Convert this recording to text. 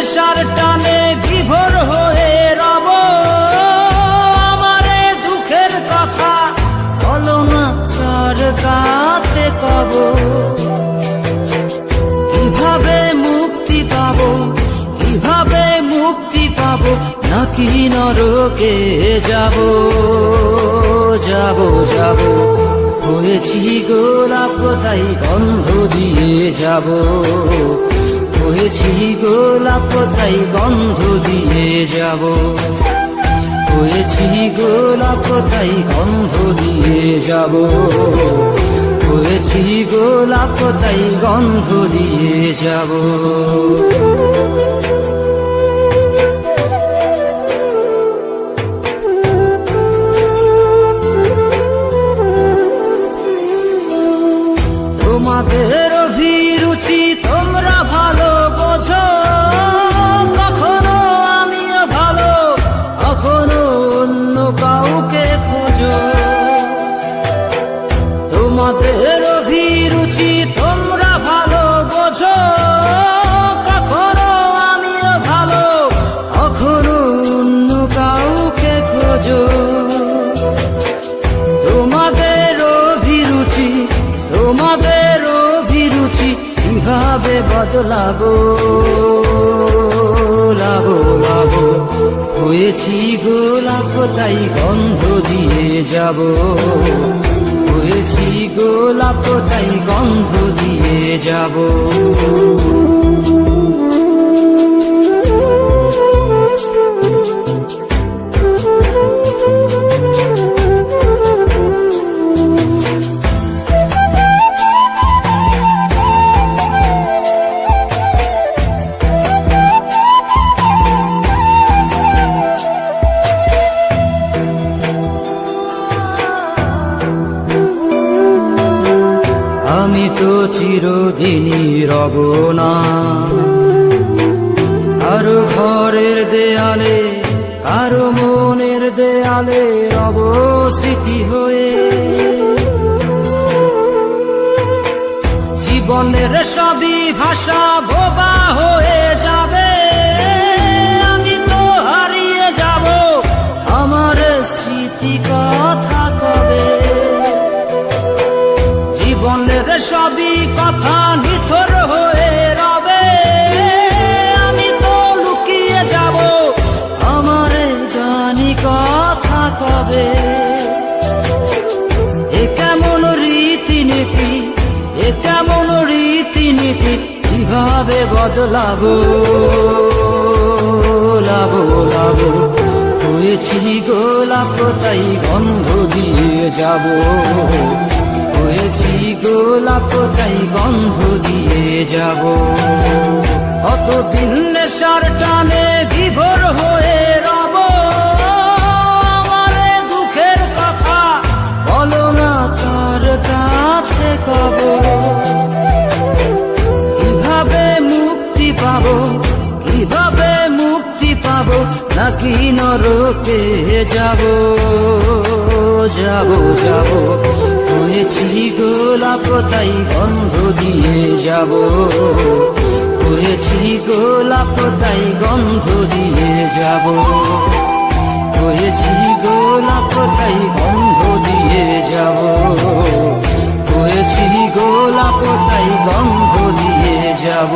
নেশার টানে বিভোর হয়ে রব, আমারে দুঃখের কথা বলো না কার কাছে কব। কিভাবে মুক্তি পাবো, কিভাবে মুক্তি পাবো, নাকি নরকে যাব যাব যাব। হয়েছি গোলাপ তাই গন্ধ দিয়ে যাব, হয়েছি গোলাপ তাই গন্ধ দিয়ে যাব, হয়েছি গোলাপ তাই গন্ধ দিয়ে যাব, হয়েছি গোলাপ তাই গন্ধ দিয়ে যাব। তোমাদের অভিরুচি তোমরা ভালো বোঝো, কখনো আমিও ভালো, কখনো অন্য কাউকে খোঁজো। তোমাদের অভিরুচি তোমরা ভালো বোঝো, কখনো আমিও ভালো, কখনো অন্য কাউকে খোঁজো। তোমাদের অভিরুচি, তোমাদের অভিরুচি কিভাবে বদলাবো লাবো লাবো। হয়েছি গোলাপ তাই গন্ধ দিয়ে যাব, হয়েছি গোলাপ তাই গন্ধ দিয়ে যাব। আমি তো চিরদিনই রব না কারো ঘরের দেয়ালে, কারো মনের দেয়ালে রব স্মৃতি হয়ে। জীবনের সবই ভাষা বোবা হয়ে যাবে, আমি তো হারিয়ে যাব, আমার স্মৃতি কথা কবে। জীবনের সবই কথা নিথর হয়ে রবে, আমি তো লুকিয়ে যাব, আমার জানি কথা কবে। এ কেমন রীতিনীতি, এ কেমন রীতিনীতি, কিভাবে বদলাবো লাবো লাবো। হয়েছি গোলাপ তাই গন্ধ দিয়ে যাব, হয়েছি গোলাপ তাই গন্ধ দিয়ে যাব। কতদিন নেশার টানে বিভোর হয়ে রব, আমারে দুঃখের কথা বলো না কার কাছে কব। কিভাবে মুক্তি পাবো, কিভাবে মুক্তি পাবো, নাকি নরকে যাব যাব যাব। হয়েছি গোলাপ তাই গন্ধ দিয়ে যাব, হয়েছি গোলাপ তাই গন্ধ দিয়ে যাব, হয়েছি গোলাপ তাই গন্ধ দিয়ে যাব, হয়েছি গোলাপ তাই গন্ধ দিয়ে যাব।